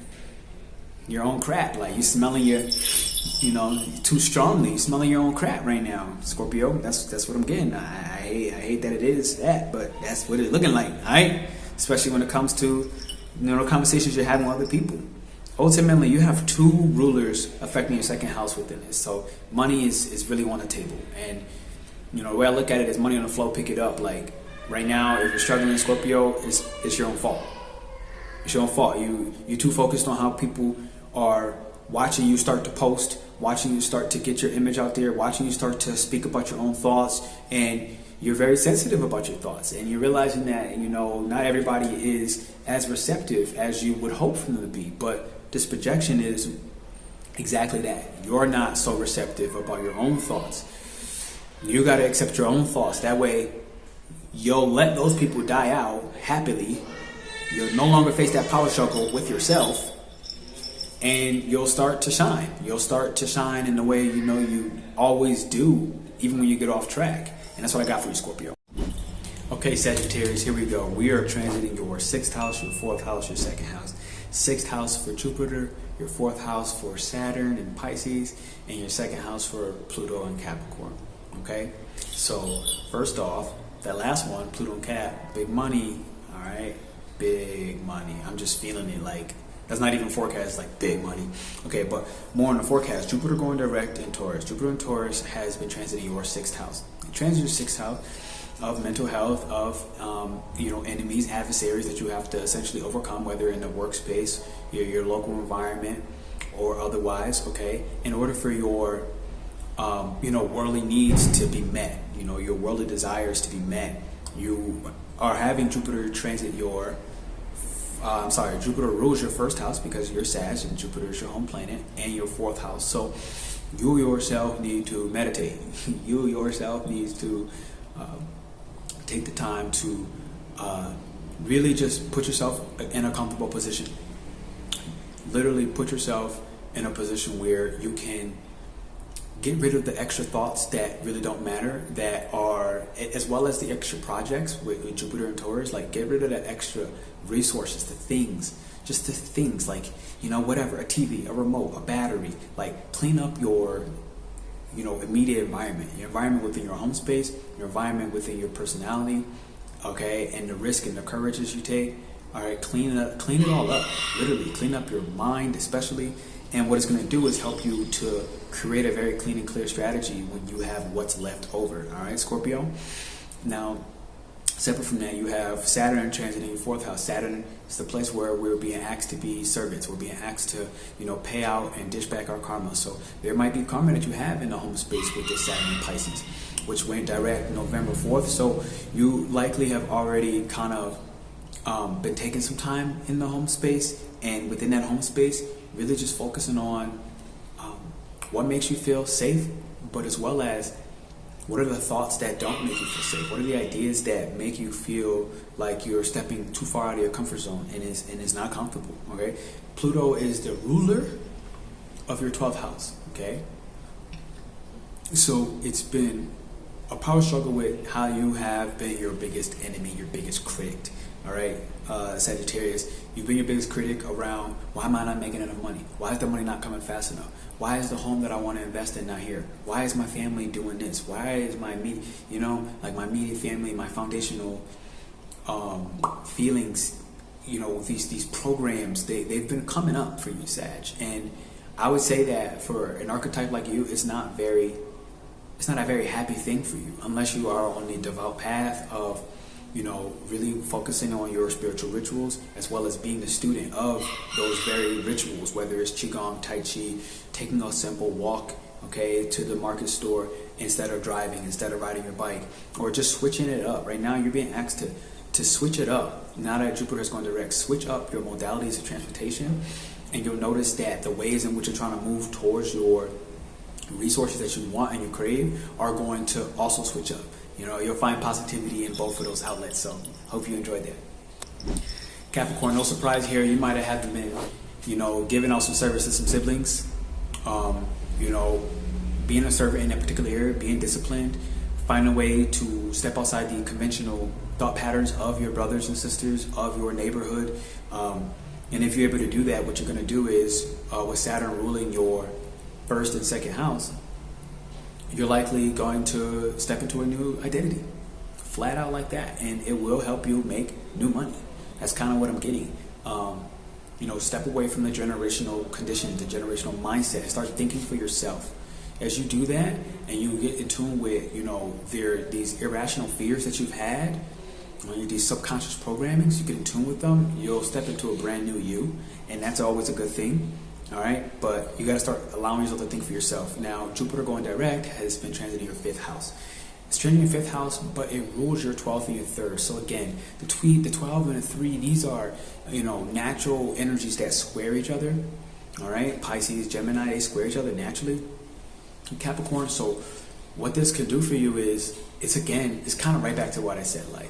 your own crap. Like, you're smelling you know, too strongly. You're smelling your own crap right now, Scorpio. That's what I'm getting. I hate that it is that, but that's what it's looking like, all right? Especially when it comes to, you know, the conversations you're having with other people. Ultimately, you have 2 rulers affecting your 2nd house within this. So money is really on the table. And, you know, the way I look at it is money on the flow, pick it up. Like, right now, if you're struggling in Scorpio, it's your own fault. It's your own fault. You're too focused on how people are watching you start to post, watching you start to get your image out there, watching you start to speak about your own thoughts, and you're very sensitive about your thoughts, and you're realizing that, you know, not everybody is as receptive as you would hope for them to be. But this projection is exactly that. You're not so receptive about your own thoughts. You got to accept your own thoughts. That way, you'll let those people die out happily. You'll no longer face that power struggle with yourself, and you'll start to shine. You'll start to shine in the way you know you always do, even when you get off track. And that's what I got for you, Scorpio. Okay, Sagittarius, here we go. We are transiting your 6th house, your 4th house, your 2nd house. 6th house for Jupiter, your 4th house for Saturn and Pisces, and your 2nd house for Pluto and Capricorn. Okay, so first off, that last one, Pluto and Cap, big money. All right, big money. I'm just feeling it like that's not even forecast, like big money. Okay, but more on the forecast. Jupiter going direct in Taurus. Jupiter in Taurus has been transiting your 6th house. It transits your 6th house of mental health, of enemies, adversaries that you have to essentially overcome, whether in the workspace, your local environment, or otherwise. Okay, in order for your worldly needs to be met, your worldly desires to be met, you are having Jupiter transit your Jupiter rules your 1st house because you're Sag and Jupiter is your home planet, and your 4th house. So you yourself need to meditate. You yourself needs to take the time to really just put yourself in a comfortable position. Literally put yourself in a position where you can get rid of the extra thoughts that really don't matter, that are, as well as the extra projects with Jupiter and Taurus. Like, get rid of the extra resources, the things, just the things like, whatever, a TV, a remote, a battery. Like, clean up your, immediate environment, your environment within your home space, your environment within your personality, okay, and the risk and the courage that you take. All right, clean it all up. Literally, clean up your mind, especially. And what it's going to do is help you to create a very clean and clear strategy when you have what's left over. All right, Scorpio. Now, separate from that, you have Saturn transiting your 4th house. Saturn is the place where we're being asked to be servants. We're being asked to, pay out and dish back our karma. So there might be karma that you have in the home space with this Saturn and Pisces, which went direct November 4th. So you likely have already kind of been taking some time in the home space, and within that home space, really just focusing on what makes you feel safe, but as well as what are the thoughts that don't make you feel safe? What are the ideas that make you feel like you're stepping too far out of your comfort zone and is not comfortable? Okay, Pluto is the ruler of your 12th house. Okay, so it's been a power struggle with how you have been your biggest enemy, your biggest critic. All right, Sagittarius, you've been your biggest critic around, why am I not making enough money? Why is the money not coming fast enough? Why is the home that I want to invest in not here? Why is my family doing this? Why is my immediate, my immediate family, my foundational feelings, these programs, they've been coming up for you, Sag. And I would say that for an archetype like you, it's not a very happy thing for you, unless you are on the devout path of really focusing on your spiritual rituals, as well as being the student of those very rituals, whether it's Qigong, Tai Chi, taking a simple walk, okay, to the market store instead of driving, instead of riding your bike, or just switching it up. Right now, you're being asked to switch it up. Now that Jupiter is going direct, switch up your modalities of transportation, and you'll notice that the ways in which you're trying to move towards your resources that you want and you crave are going to also switch up. You'll find positivity in both of those outlets. So hope you enjoyed that. Capricorn, no surprise here. You might have been, giving out some service to some siblings. Being a servant in a particular area, being disciplined, find a way to step outside the conventional thought patterns of your brothers and sisters, of your neighborhood. And if you're able to do that, what you're going to do is, with Saturn ruling your 1st and 2nd house, you're likely going to step into a new identity, flat out like that, and it will help you make new money. That's kind of what I'm getting. Step away from the generational condition, the generational mindset, and start thinking for yourself. As you do that, and you get in tune with, these irrational fears that you've had, these subconscious programmings, you get in tune with them, you'll step into a brand new you, and that's always a good thing. All right, but you got to start allowing yourself to think for yourself. Now, Jupiter going direct has been transiting your 5th house. It's transiting your 5th house, but it rules your 12th and your 3rd. So again, the 12 and the 3, these are, natural energies that square each other. All right, Pisces, Gemini, they square each other naturally. And Capricorn. So what this can do for you is, it's kind of right back to what I said. Like,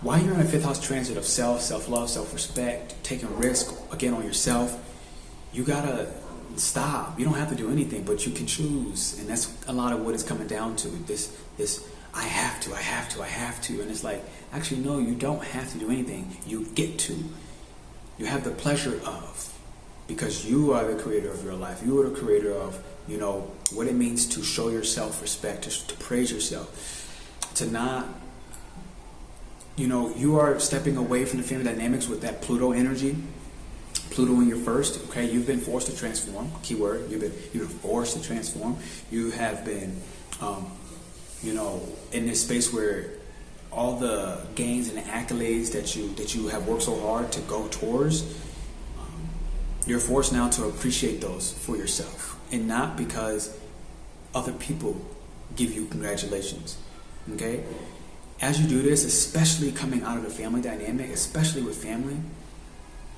while you're in a 5th house transit of self-love, self-respect, taking risk again on yourself, you gotta stop. You don't have to do anything, but you can choose, and that's a lot of what it's coming down to. This I have to, and it's like, actually no, you don't have to do anything. You get to. you have the pleasure of, because you are the creator of your life. You are the creator of, you know, what it means to show yourself respect, to praise yourself, to not, you know, you are stepping away from the family dynamics with that Pluto energy. Pluto in your first, okay, you've been forced to transform, keyword, you've been forced to transform. You have been, you know, in this space where all the gains and accolades that you have worked so hard to go towards, you're forced now to appreciate those for yourself, and not because other people give you congratulations, okay? As you do this, especially coming out of the family dynamic, especially with family,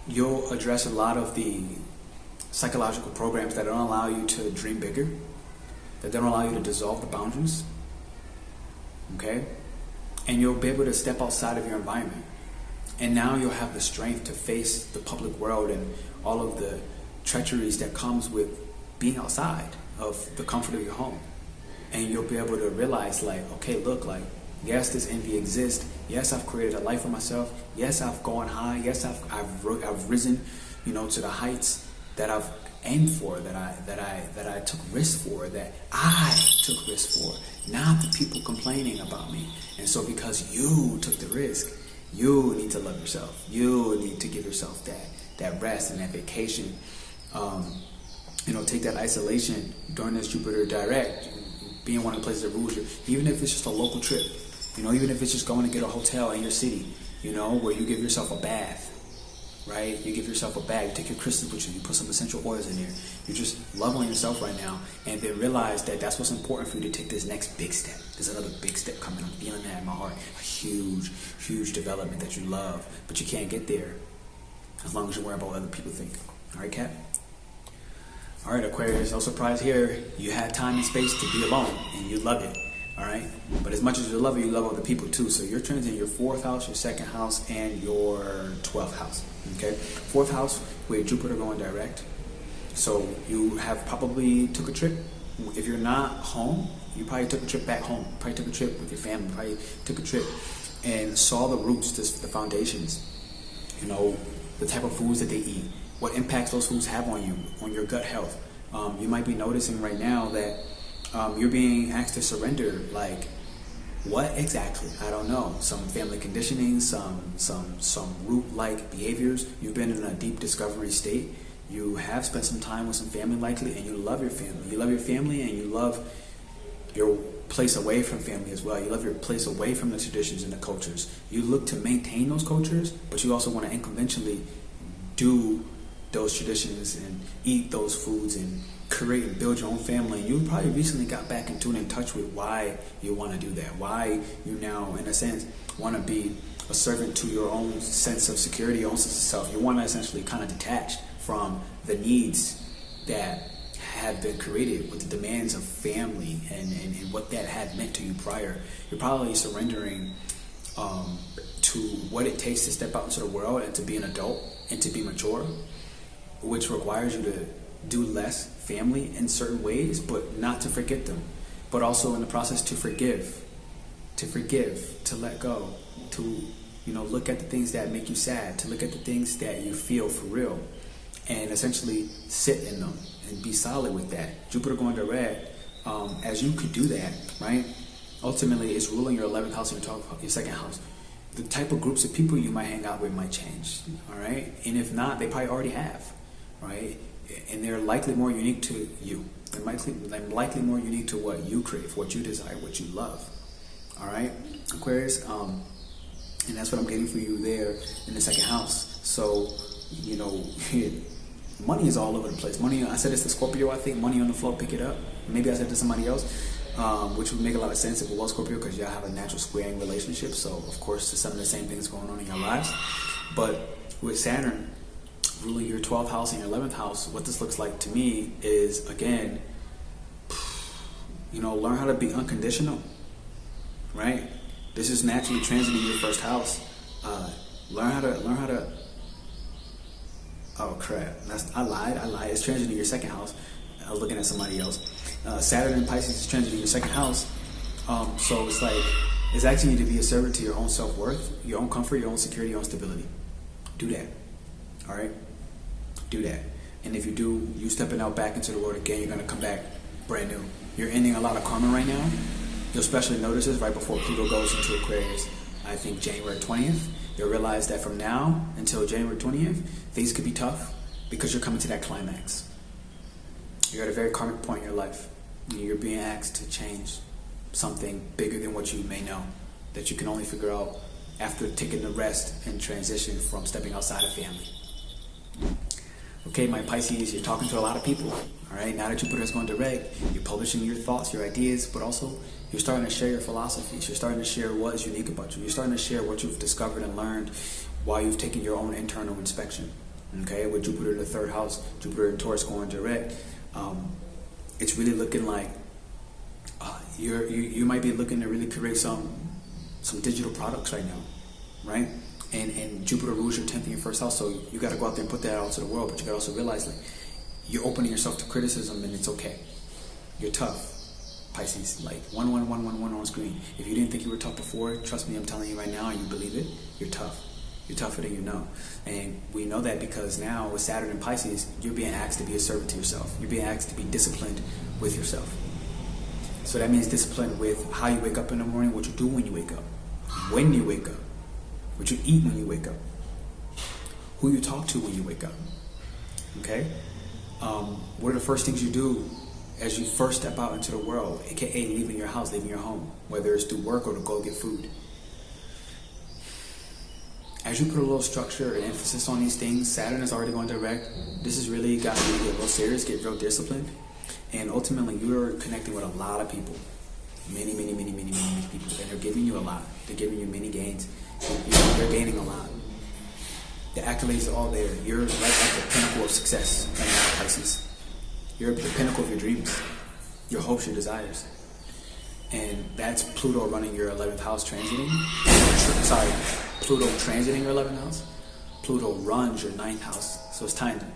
you'll address a lot of the psychological programs that don't allow you to dream bigger, that don't allow you to dissolve the boundaries, okay? And you'll be able to step outside of your environment. And now you'll have the strength to face the public world and all of the treacheries that comes with being outside of the comfort of your home. And you'll be able to realize, like, okay, look, like, yes, this envy exists. Yes, I've created a life for myself. Yes, I've gone high. Yes, I've risen, you know, to the heights that I've aimed for, that I took risks for, that I took risks for, not the people complaining about me. And so because you took the risk, you need to love yourself. You need to give yourself that rest and that vacation. You know, take that isolation during this Jupiter direct, being one of the places that rules you, even if it's just a local trip. You know, even if it's just going to get a hotel in your city, you know, where you give yourself a bath, right? You give yourself a bag, you take your crystals with you, you put some essential oils in there. You're just loving on yourself right now, and then realize that that's what's important for you to take this next big step. There's another big step coming. I'm feeling that in my heart. A huge, huge development that you love, but you can't get there as long as you worry about what other people think. All right, Cap? All right, Aquarius, no surprise here. You had time and space to be alone, and you love it. All right, but as much as you love it, you love other people too. So you're transiting your 4th house, your 2nd house, and your 12th house. Okay, 4th house with Jupiter going direct. So you have probably took a trip. If you're not home, you probably took a trip back home. Probably took a trip with your family. Probably took a trip and saw the roots, the foundations. You know, the type of foods that they eat, what impacts those foods have on you, on your gut health. You might be noticing right now that you're being asked to surrender, like, what exactly? I don't know. Some family conditioning, some root-like behaviors. You've been in a deep discovery state. You have spent some time with some family likely, and you love your family. You love your family, and you love your place away from family as well. You love your place away from the traditions and the cultures. You look to maintain those cultures, but you also want to incrementally do those traditions and eat those foods and create and build your own family. And you probably recently got back in tune, in touch with why you want to do that, why you now, in a sense, want to be a servant to your own sense of security, your own sense of self. You want to essentially kind of detach from the needs that have been created with the demands of family and what that had meant to you prior. You're probably surrendering to what it takes to step out into the world and to be an adult and to be mature, which requires you to do less family in certain ways, but not to forget them, but also in the process to forgive, to let go, to, you know, look at the things that make you sad, to look at the things that you feel for real, and essentially sit in them and be solid with that. Jupiter going direct, as you could do that, right? Ultimately, it's ruling your 11th house and your 2nd house. The type of groups of people you might hang out with might change, all right? And if not, they probably already have, right? And they're likely more unique to you. They're likely more unique to what you crave, what you desire, what you love. All right, Aquarius, and that's what I'm getting for you there in the 2nd house. So, you know, money is all over the place. Money, I said this to Scorpio, I think, money on the floor, pick it up. Maybe I said it to somebody else, which would make a lot of sense if it was Scorpio, because y'all have a natural squaring relationship. So, of course, there's some of the same things going on in your lives. But with Saturn ruling your 12th house and your 11th house, what this looks like to me is, again, you know, learn how to be unconditional, right? This is naturally transiting your 1st house. Learn how to. Oh crap! I lied. It's transiting your 2nd house. I was looking at somebody else. Saturn in Pisces is transiting your 2nd house. So it's like, it's asking you to be a servant to your own self-worth, your own comfort, your own security, your own stability. Do that. All right? Do that. And if you do, you stepping out back into the world again, you're going to come back brand new. You're ending a lot of karma right now. You'll especially notice this right before Pluto goes into Aquarius. I think January 20th. You'll realize that from now until January 20th, things could be tough because you're coming to that climax. You're at a very karmic point in your life. You're being asked to change something bigger than what you may know, that you can only figure out after taking the rest and transition from stepping outside of family. Okay, my Pisces, you're talking to a lot of people. All right, now that Jupiter is going direct, you're publishing your thoughts, your ideas, but also you're starting to share your philosophies. You're starting to share what is unique about you. You're starting to share what you've discovered and learned while you've taken your own internal inspection. Okay, with Jupiter in the third house, Jupiter and Taurus going direct, it's really looking like you might be looking to really create some digital products right now, right? And Jupiter rules your 10th and your first house, so you got to go out there and put that out to the world. But you got to also realize, like, you're opening yourself to criticism, and it's okay. You're tough, Pisces. Like 11111 on screen. If you didn't think you were tough before, trust me, I'm telling you right now, and you believe it. You're tough. You're tougher than you know. And we know that because now with Saturn and Pisces, you're being asked to be a servant to yourself. You're being asked to be disciplined with yourself. So that means discipline with how you wake up in the morning, what you do when you wake up, when you wake up, what you eat when you wake up, who you talk to when you wake up. Okay? What are the first things you do as you first step out into the world, aka leaving your house, leaving your home, whether it's to work or to go get food? As you put a little structure and emphasis on these things, Saturn is already going direct. This has really got you to get real serious, get real disciplined. And ultimately, you're connecting with a lot of people. Many people. And they're giving you a lot. They're giving you many gains. You're gaining a lot. The accolades are all there. You're right at the pinnacle of success right now, Pisces. You're at the pinnacle of your dreams, your hopes, your desires. And that's Pluto running your 11th house transiting. Pluto transiting your 11th house. Pluto runs your 9th house. So it's time to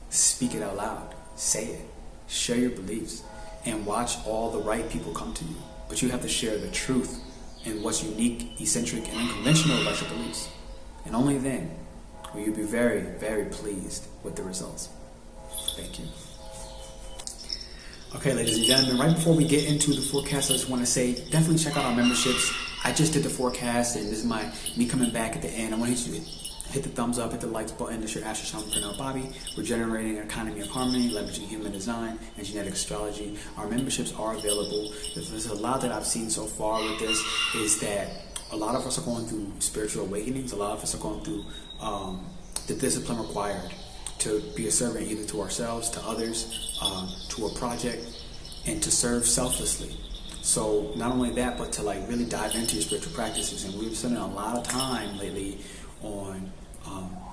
speak it out loud. Say it. Share your beliefs. And watch all the right people come to you. But you have to share the truth and what's unique, eccentric, and unconventional about your beliefs. And only then will you be very, very pleased with the results. Thank you. Okay, ladies and gentlemen, right before we get into the forecast, I just want to say, definitely check out our memberships. I just did the forecast, and this is me coming back at the end. I want you to hit the thumbs up, hit the likes button. This is your Astrology Pernell Bobby. We're generating an economy of harmony, leveraging human design and genetic astrology. Our memberships are available. There's a lot that I've seen so far with this is that a lot of us are going through spiritual awakenings. A lot of us are going through the discipline required to be a servant either to ourselves, to others, to a project, and to serve selflessly. So not only that, but to like really dive into your spiritual practices. And we've spent a lot of time lately on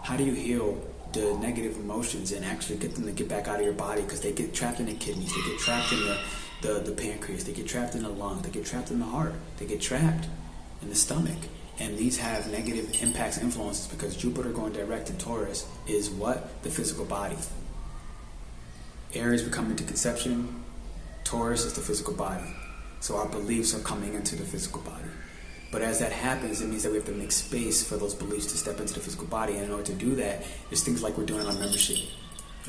how do you heal the negative emotions and actually get them to get back out of your body, because they get trapped in the kidneys, they get trapped in the pancreas, they get trapped in the lungs, they get trapped in the heart, they get trapped in the stomach. And these have negative impacts and influences because Jupiter going direct in Taurus is what? The physical body. Aries we come into conception, Taurus is the physical body. So our beliefs are coming into the physical body. But as that happens, it means that we have to make space for those beliefs to step into the physical body. And in order to do that, there's things like we're doing on membership.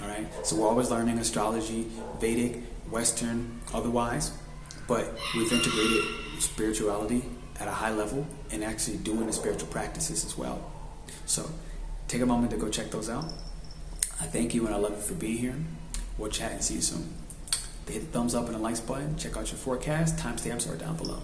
All right? So we're always learning astrology, Vedic, Western, otherwise. But we've integrated spirituality at a high level and actually doing the spiritual practices as well. So take a moment to go check those out. I thank you and I love you for being here. We'll chat and see you soon. Hit the thumbs up and the likes button. Check out your forecast. Timestamps are down below.